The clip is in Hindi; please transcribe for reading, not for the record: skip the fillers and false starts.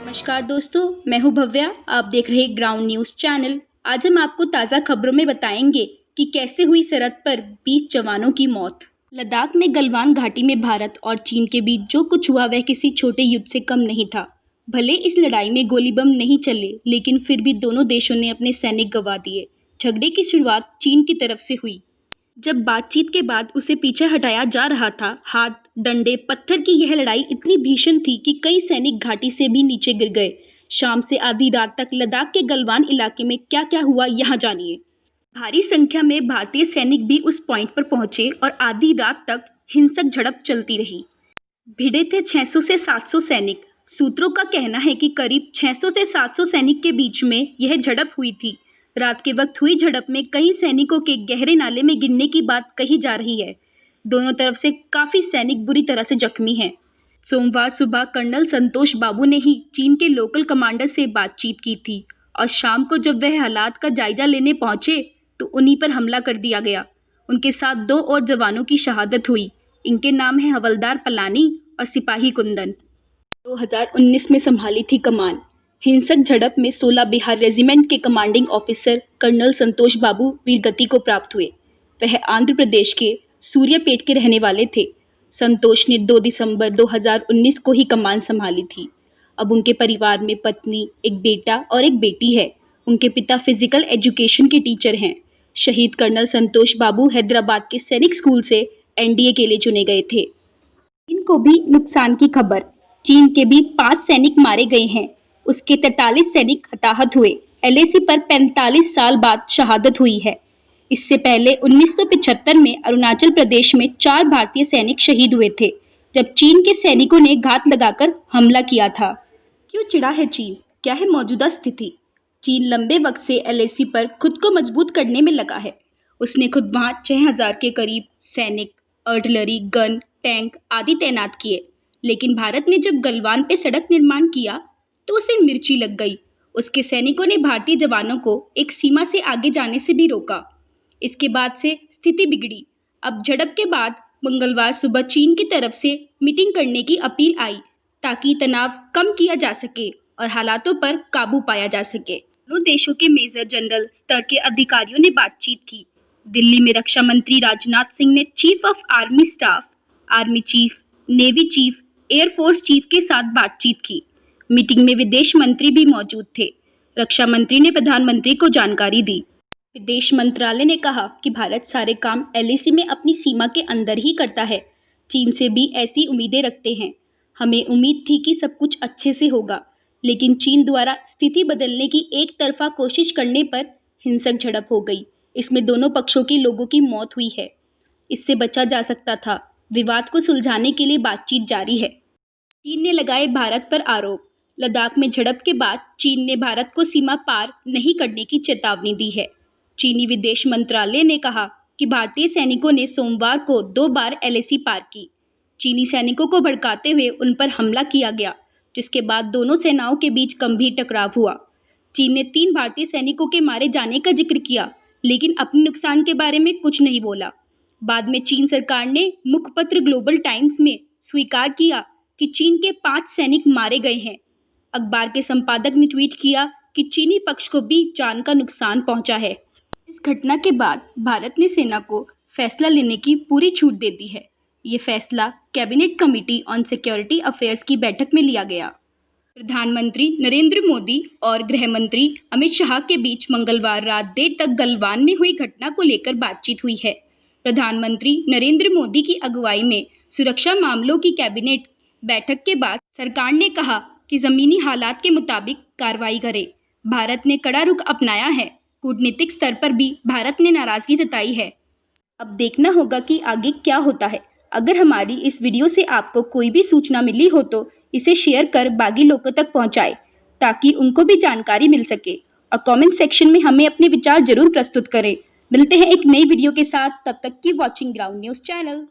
नमस्कार दोस्तों, मैं हूं भव्या। आप देख रहे ग्राउंड न्यूज़ चैनल। आज हम आपको ताज़ा खबरों में बताएंगे कि कैसे हुई सरहद पर 20 जवानों की मौत। लद्दाख में गलवान घाटी में भारत और चीन के बीच जो कुछ हुआ वह किसी छोटे युद्ध से कम नहीं था। भले इस लड़ाई में गोली बम नहीं चले, लेकिन फिर भी दोनों देशों ने अपने सैनिक गंवा दिए। झगड़े की शुरुआत चीन की तरफ से हुई। जब बातचीत के बाद उसे पीछे हटाया जा रहा था, हाथ, डंडे, पत्थर की यह लड़ाई इतनी भीषण थी कि कई सैनिक घाटी से भी नीचे गिर गए। शाम से आधी रात तक लद्दाख के गलवान इलाके में क्या क्या हुआ, यहाँ जानिए। भारी संख्या में भारतीय सैनिक भी उस पॉइंट पर पहुंचे और आधी रात तक हिंसक झड़प चलती रही। भिड़े थे 600 से 700 सैनिक। सूत्रों का कहना है कि करीब 600 से 700 सैनिक के बीच में यह झड़प हुई थी। रात के वक्त हुई झड़प में कई सैनिकों के गहरे नाले में गिरने की बात कही जा रही है। दोनों तरफ से काफी सैनिक बुरी तरह से जख्मी हैं। सोमवार सुबह कर्नल संतोष बाबू ने ही चीन के लोकल कमांडर से बातचीत की थी और शाम को जब वह हालात का जायजा लेने पहुंचे तो उन्हीं पर हमला कर दिया गया। उनके साथ 2 और जवानों की शहादत हुई। इनके नाम है हवलदार पलानी और सिपाही कुंदन। 2019 में संभाली थी कमान। हिंसक झड़प में 16 बिहार रेजिमेंट के कमांडिंग ऑफिसर कर्नल संतोष बाबू वीरगति को प्राप्त हुए। वह आंध्र प्रदेश के सूर्यापेट के रहने वाले थे। संतोष ने 2 दिसंबर 2019 को ही कमान संभाली थी। अब उनके परिवार में पत्नी, एक बेटा और एक बेटी है। उनके पिता फिजिकल एजुकेशन के टीचर हैं। शहीद कर्नल संतोष बाबू हैदराबाद के सैनिक स्कूल से एनडीए के लिए चुने गए थे। चीन को भी नुकसान की खबर। चीन के भी 5 सैनिक मारे गए हैं। उसके 43 सैनिक हताहत हुए। एलएसी पर 45 साल बाद शहादत हुई है। इससे पहले 1975 में अरुणाचल प्रदेश में 4 भारतीय सैनिक शहीद हुए थे, जब चीन के सैनिकों ने घात लगाकर हमला किया था। क्यों चिढ़ा है चीन? क्या है मौजूदा स्थिति? चीन लंबे वक्त से एलएसी पर खुद को मजबूत करने में लगा है। उसने खुद वहां 6000 के करीब सैनिक, आर्टिलरी, गन, टैंक आदि तैनात किए। लेकिन भारत ने जब गलवान पे सड़क निर्माण किया तो उसे मिर्ची लग गई। उसके सैनिकों ने भारतीय जवानों को एक सीमा से आगे जाने से भी रोका। इसके बाद से स्थिति बिगड़ी। अब झड़प के बाद मंगलवार सुबह चीन की तरफ से मीटिंग करने की अपील आई ताकि तनाव कम किया जा सके और हालातों पर काबू पाया जा सके। दोनों देशों के मेजर जनरल स्तर के अधिकारियों ने बातचीत की। दिल्ली में रक्षा मंत्री राजनाथ सिंह ने chief of army staff, army chief, navy chief, air force chief के साथ बातचीत की। मीटिंग में विदेश मंत्री भी मौजूद थे। रक्षा मंत्री ने प्रधानमंत्री को जानकारी दी। विदेश मंत्रालय ने कहा कि भारत सारे काम एलएसी में अपनी सीमा के अंदर ही करता है। चीन से भी ऐसी उम्मीदें रखते हैं। हमें उम्मीद थी कि सब कुछ अच्छे से होगा, लेकिन चीन द्वारा स्थिति बदलने की एक तरफा कोशिश करने पर हिंसक झड़प हो गई। इसमें दोनों पक्षों के लोगों की मौत हुई है। इससे बचा जा सकता था। विवाद को सुलझाने के लिए बातचीत जारी है। चीन ने लगाए भारत पर आरोप। लद्दाख में झड़प के बाद चीन ने भारत को सीमा पार नहीं करने की चेतावनी दी है। चीनी विदेश मंत्रालय ने कहा कि भारतीय सैनिकों ने सोमवार को 2 बार एलएसी पार की। चीनी सैनिकों को भड़काते हुए उन पर हमला किया गया, जिसके बाद दोनों सेनाओं के बीच गंभीर टकराव हुआ। चीन ने 3 भारतीय सैनिकों के मारे जाने का जिक्र किया, लेकिन अपने नुकसान के बारे में कुछ नहीं बोला। बाद में चीन सरकार ने मुखपत्र ग्लोबल टाइम्स में स्वीकार किया कि चीन के 5 सैनिक मारे गए हैं। अखबार के संपादक ने ट्वीट किया कि चीनी पक्ष को भी जान का नुकसान पहुंचा है। इस घटना के बाद भारत ने सेना को फैसला लेने की पूरी छूट दे दी है। ये फैसला cabinet committee on security affairs की बैठक में लिया गया। प्रधानमंत्री नरेंद्र मोदी और गृह मंत्री अमित शाह के बीच मंगलवार रात देर तक गलवान में हुई घटना को लेकर बातचीत हुई है। प्रधानमंत्री नरेंद्र मोदी की अगुवाई में सुरक्षा मामलों की कैबिनेट बैठक के बाद सरकार ने कहा कि जमीनी हालात के मुताबिक कार्रवाई करे। भारत ने कड़ा रुख अपनाया है। कूटनीतिक स्तर पर भी भारत ने नाराजगी जताई है। अब देखना होगा कि आगे क्या होता है। अगर हमारी इस वीडियो से आपको कोई भी सूचना मिली हो तो इसे शेयर कर बाकी लोगों तक पहुंचाएं, ताकि उनको भी जानकारी मिल सके। और कमेंट सेक्शन में हमें अपने विचार जरूर प्रस्तुत करें। मिलते हैं एक नई वीडियो के साथ। तब तक की वॉचिंग ग्राउंड न्यूज़ चैनल।